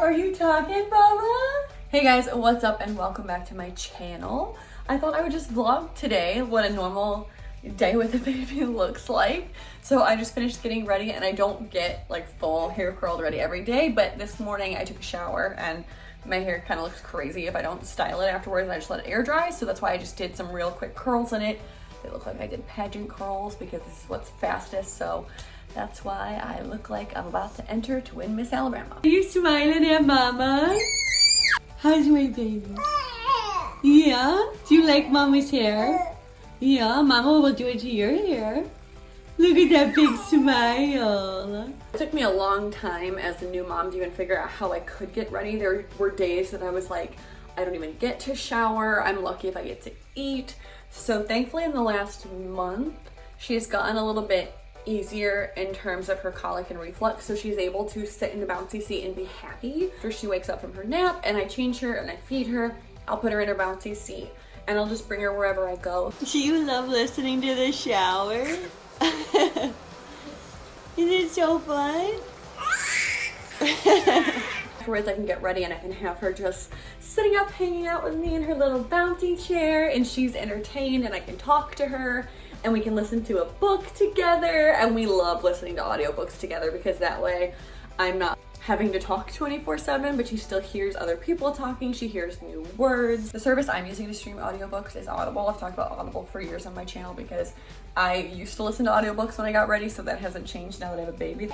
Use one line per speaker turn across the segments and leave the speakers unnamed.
Are you talking, Baba? Hey guys, what's up and welcome back to my channel. I thought I would just vlog today what a normal day with a baby looks like. So I just finished getting ready and I don't get like full hair curled ready every day, but this morning I took a shower and my hair kind of looks crazy if I don't style it afterwards. I just let it air dry, so that's why I just did some real quick curls in it. They look like I did pageant curls because this is what's fastest, so that's why I look like I'm about to enter to win Miss Alabama. Are you smiling at Mama? How's my baby? Yeah? Do you like Mama's hair? Yeah, Mama will do it to your hair. Look at that big smile. It took me a long time as a new mom to even figure out how I could get ready. There were days that I was like, I don't even get to shower. I'm lucky if I get to eat. So thankfully in the last month, she's gotten a little bit easier in terms of her colic and reflux, so she's able to sit in the bouncy seat and be happy. After she wakes up from her nap and I change her and I feed her, I'll put her in her bouncy seat and I'll just bring her wherever I go. Do you love listening to the shower? Is it so fun? Afterwards I can get ready and I can have her just sitting up hanging out with me in her little bouncy chair and she's entertained and I can talk to her and we can listen to a book together, and we love listening to audiobooks together because that way I'm not having to talk 24/7, but she still hears other people talking, she hears new words. The service I'm using to stream audiobooks is Audible. I've talked about Audible for years on my channel because I used to listen to audiobooks when I got ready, so that hasn't changed now that I have a baby.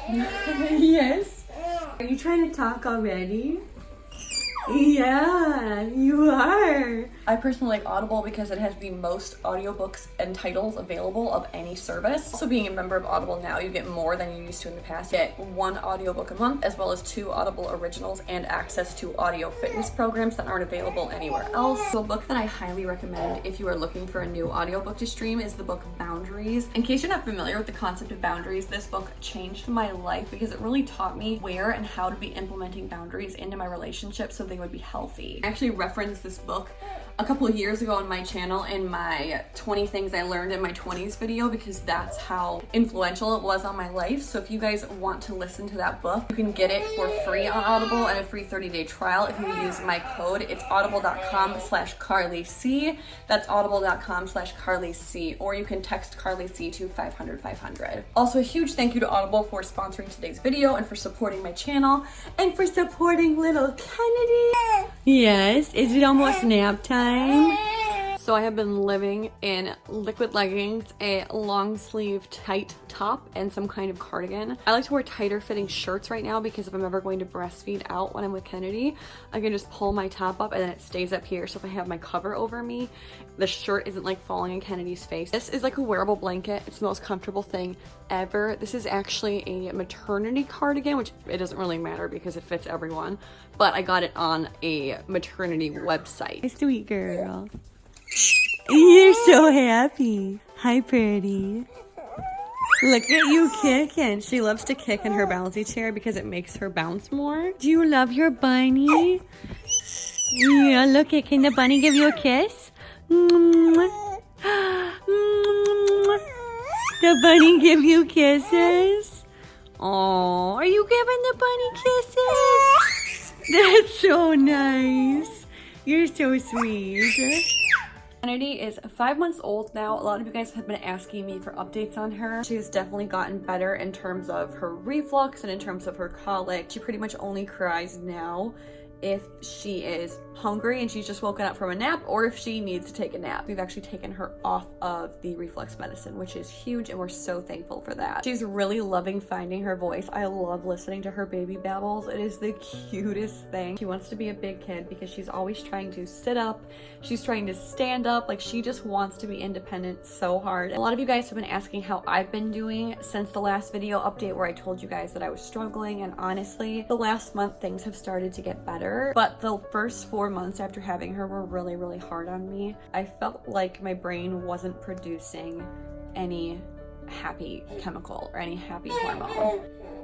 Yes? Are you trying to talk already? Yeah, you are. I personally like Audible because it has the most audiobooks and titles available of any service. Also, being a member of Audible now, you get more than you used to in the past. You get 1 audiobook a month, as well as 2 Audible originals and access to audio fitness programs that aren't available anywhere else. So a book that I highly recommend if you are looking for a new audiobook to stream is the book Boundaries. In case you're not familiar with the concept of boundaries, this book changed my life because it really taught me where and how to be implementing boundaries into my relationship so they would be healthy. I actually referenced this book a couple of years ago on my channel in my 20 things I learned in my 20s video because that's how influential it was on my life. So if you guys want to listen to that book, you can get it for free on Audible and a free 30-day trial if you use my code. It's audible.com/CarlyC. That's audible.com/CarlyC, or you can text CarlyC to 500-500. Also, a huge thank you to Audible for sponsoring today's video and for supporting my channel and for supporting little Kennedy. Yes, is it almost nap time? So I have been living in liquid leggings, a long sleeve tight top, and some kind of cardigan. I like to wear tighter fitting shirts right now because if I'm ever going to breastfeed out when I'm with Kennedy, I can just pull my top up and then it stays up here. So if I have my cover over me, the shirt isn't like falling in Kennedy's face. This is like a wearable blanket. It's the most comfortable thing ever. This is actually a maternity cardigan, which it doesn't really matter because it fits everyone, but I got it on a maternity website. Sweet girl. You're so happy. Hi, pretty. Look at you kicking. She loves to kick in her bouncy chair because it makes her bounce more. Do you love your bunny? Yeah, look at, can the bunny give you a kiss? The bunny give you kisses? Oh, are you giving the bunny kisses? That's so nice. You're so sweet. Kennedy is 5 months old now. A lot of you guys have been asking me for updates on her. She has definitely gotten better in terms of her reflux and in terms of her colic. She pretty much only cries now if she is hungry and she's just woken up from a nap, or if she needs to take a nap. We've actually taken her off of the reflux medicine, which is huge, and we're so thankful for that. She's really loving finding her voice. I love listening to her baby babbles. It is the cutest thing. She wants to be a big kid because she's always trying to sit up. She's trying to stand up. Like, she just wants to be independent so hard. A lot of you guys have been asking how I've been doing since the last video update where I told you guys that I was struggling, and honestly, the last month things have started to get better. But the first 4 months after having her were really, really hard on me. I felt like my brain wasn't producing any happy chemical or any happy hormone.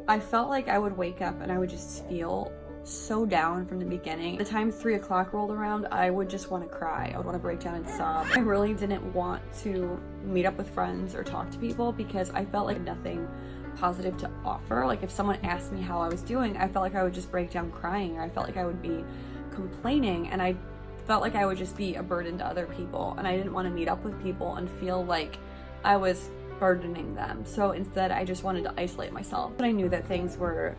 I felt like I would wake up and I would just feel so down from the beginning. The time 3 o'clock rolled around, I would just want to cry. I would want to break down and sob. I really didn't want to meet up with friends or talk to people because I felt like nothing positive to offer. Like if someone asked me how I was doing, I felt like I would just break down crying, or I felt like I would be complaining, and I felt like I would just be a burden to other people, and I didn't want to meet up with people and feel like I was burdening them. So instead I just wanted to isolate myself. But I knew that things were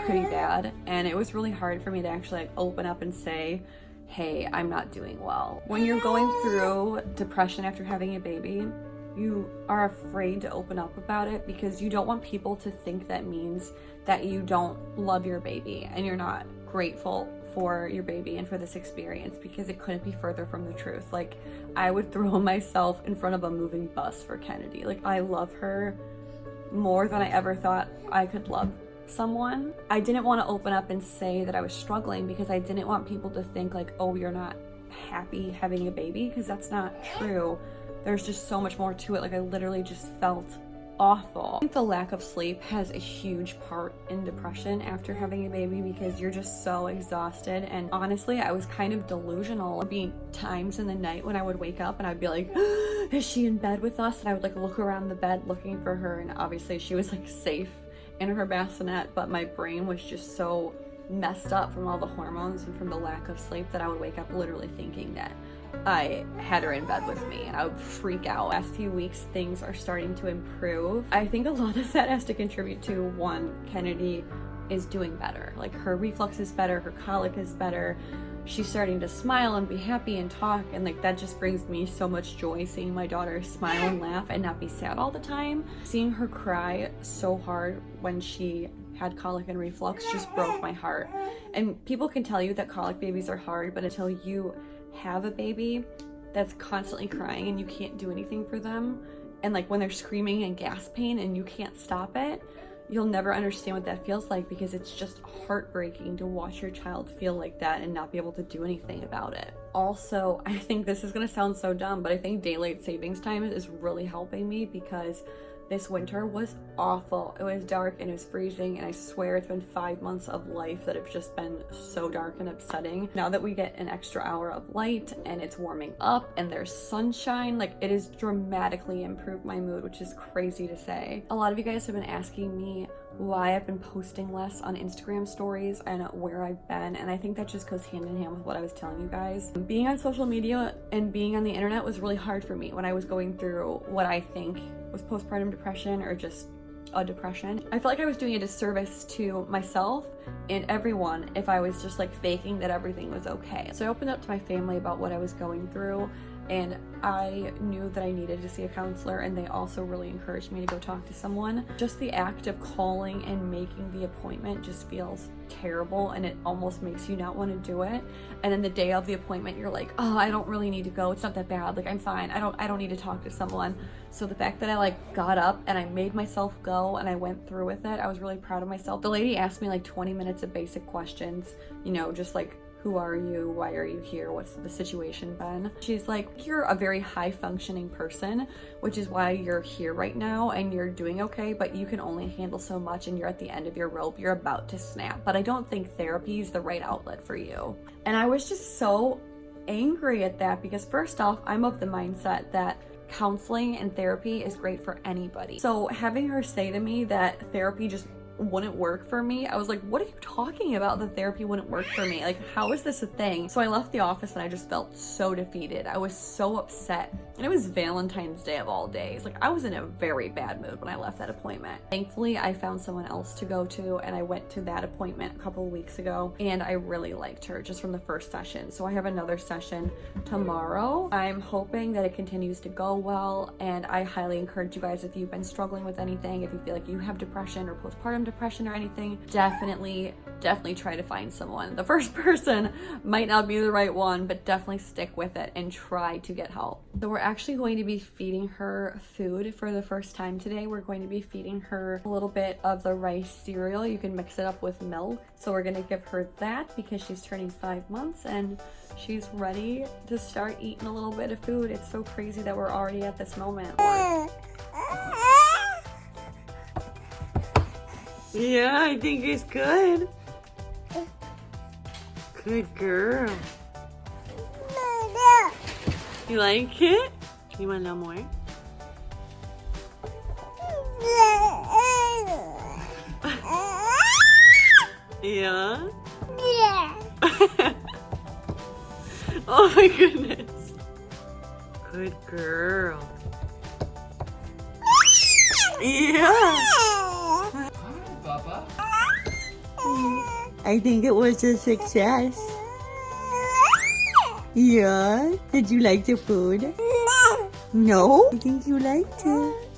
pretty bad, and it was really hard for me to actually like open up and say, hey, I'm not doing well. When you're going through depression after having a baby, you are afraid to open up about it because you don't want people to think that means that you don't love your baby and you're not grateful for your baby and for this experience, because it couldn't be further from the truth. Like, I would throw myself in front of a moving bus for Kennedy. Like, I love her more than I ever thought I could love someone. I didn't want to open up and say that I was struggling because I didn't want people to think like, oh, you're not happy having a baby, because that's not true. There's just so much more to it. Like, I literally just felt awful. I think the lack of sleep has a huge part in depression after having a baby, because you're just so exhausted. And honestly, I was kind of delusional. There'd be times in the night when I would wake up and I'd be like, is she in bed with us? And I would like look around the bed looking for her, and obviously she was like safe in her bassinet, but my brain was just so messed up from all the hormones and from the lack of sleep that I would wake up literally thinking that I had her in bed with me, and I would freak out. Last few weeks, things are starting to improve. I think a lot of that has to contribute to, one, Kennedy is doing better. Like, her reflux is better, her colic is better. She's starting to smile and be happy and talk, and like that just brings me so much joy, seeing my daughter smile and laugh and not be sad all the time. Seeing her cry so hard when she had colic and reflux just broke my heart. And people can tell you that colic babies are hard, but until you have a baby that's constantly crying and you can't do anything for them, and like when they're screaming in gas pain and you can't stop it, you'll never understand what that feels like, because it's just heartbreaking to watch your child feel like that and not be able to do anything about it. Also, I think this is gonna sound so dumb, but I think daylight savings time is really helping me, because this winter was awful. It was dark and it was freezing, and I swear it's been 5 months of life that have just been so dark and upsetting. Now that we get an extra hour of light and it's warming up and there's sunshine, like, it has dramatically improved my mood, which is crazy to say. A lot of you guys have been asking me why I've been posting less on Instagram stories and where I've been, and I think that just goes hand in hand with what I was telling you guys. Being on social media and being on the internet was really hard for me when I was going through what I think was postpartum depression, or just a depression. I felt like I was doing a disservice to myself and everyone if I was just like faking that everything was okay. So I opened up to my family about what I was going through, and I knew that I needed to see a counselor, and they also really encouraged me to go talk to someone. Just the act of calling and making the appointment just feels terrible, and it almost makes you not want to do it. And then the day of the appointment, you're like, oh, I don't really need to go. It's not that bad. Like, I'm fine. I don't need to talk to someone. So the fact that I like got up and I made myself go and I went through with it, I was really proud of myself. The lady asked me like 20 minutes of basic questions, you know, just like, who are you? Why are you here? What's the situation been? She's like, you're a very high functioning person, which is why you're here right now and you're doing okay, but you can only handle so much and you're at the end of your rope. You're about to snap. But I don't think therapy is the right outlet for you. And I was just so angry at that, because first off, I'm of the mindset that counseling and therapy is great for anybody. So having her say to me that therapy just wouldn't work for me, I was like, what are you talking about? The therapy wouldn't work for me? Like, how is this a thing? So I left the office and I just felt so defeated. I was so upset, and it was Valentine's Day of all days. Like, I was in a very bad mood when I left that appointment. Thankfully, I found someone else to go to, and I went to that appointment a couple of weeks ago, and I really liked her just from the first session. So I have another session tomorrow. I'm hoping that it continues to go well, and I highly encourage you guys, if you've been struggling with anything, if you feel like you have depression or postpartum depression or anything, definitely try to find someone. The first person might not be the right one, but definitely stick with it and try to get help. So we're actually going to be feeding her food for the first time today. We're going to be feeding her a little bit of the rice cereal. You can mix it up with milk. So we're going to give her that because she's turning 5 months and she's ready to start eating a little bit of food. It's so crazy that we're already at this moment. Yeah, I think it's good. Good girl. You like it? You want a little more? Yeah? Yeah. Oh my goodness. Good girl. Yeah.
Hi, Bubba.
I think it was a success. Yeah? Did you like the food? No? I think you liked it.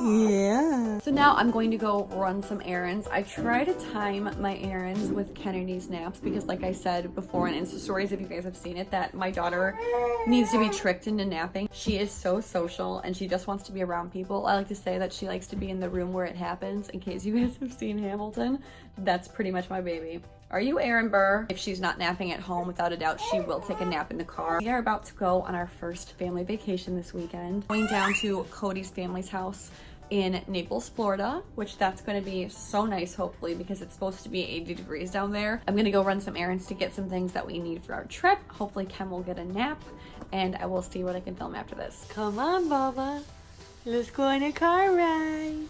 Yeah.
So now I'm going to go run some errands. I try to time my errands with Kennedy's naps because, like I said before in Insta stories, if you guys have seen it, that my daughter needs to be tricked into napping. She is so social and she just wants to be around people. I like to say that she likes to be in the room where it happens. In case you guys have seen Hamilton, that's pretty much my baby. Are you Aaron Burr? If she's not napping at home, without a doubt, she will take a nap in the car. We are about to go on our first family vacation this weekend. Going down to Cody's family's house in Naples, Florida, which that's going to be so nice, hopefully, because it's supposed to be 80 degrees down there. I'm going to go run some errands to get some things that we need for our trip. Hopefully Ken will get a nap, and I will see what I can film after this.
Come on, Bubba. Let's go on a car ride.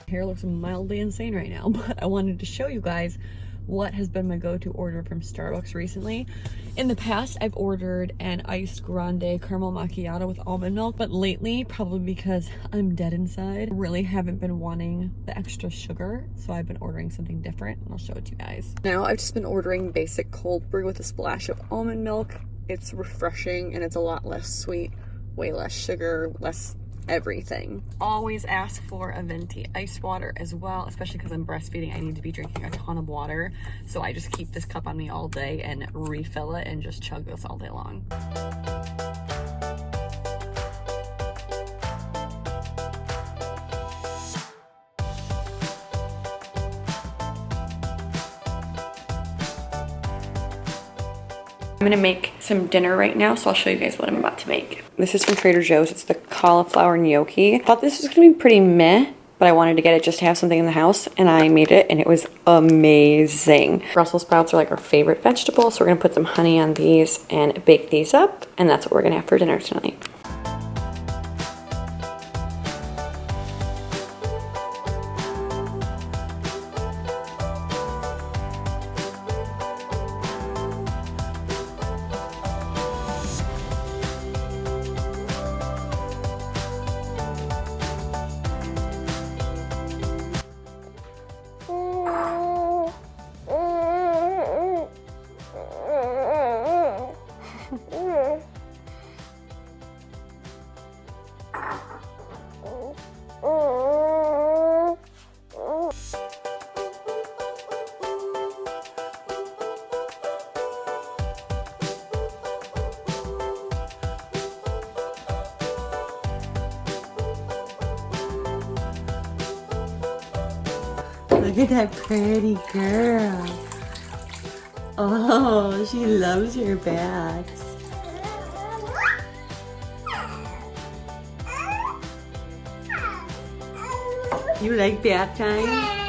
Hair looks mildly insane right now, but I wanted to show you guys what has been my go-to order from Starbucks recently. In the past, I've ordered an iced grande caramel macchiato with almond milk, but lately, probably because I'm dead inside, really haven't been wanting the extra sugar, so I've been ordering something different, and I'll show it to you guys. Now, I've just been ordering basic cold brew with a splash of almond milk. It's refreshing, and it's a lot less sweet, way less sugar, less everything. Always ask for a venti ice water as well, especially because I'm breastfeeding. I need to be drinking a ton of water, so I just keep this cup on me all day and refill it and just chug this all day long. I'm gonna make some dinner right now, so I'll show you guys what I'm about to make. This is from Trader Joe's. It's the cauliflower gnocchi. I thought this was gonna be pretty meh, but I wanted to get it just to have something in the house, and I made it, and it was amazing. Brussels sprouts are like our favorite vegetable, so we're gonna put some honey on these and bake these up, and that's what we're gonna have for dinner tonight.
Look at that pretty girl. Oh, she loves her baths. You like bath time?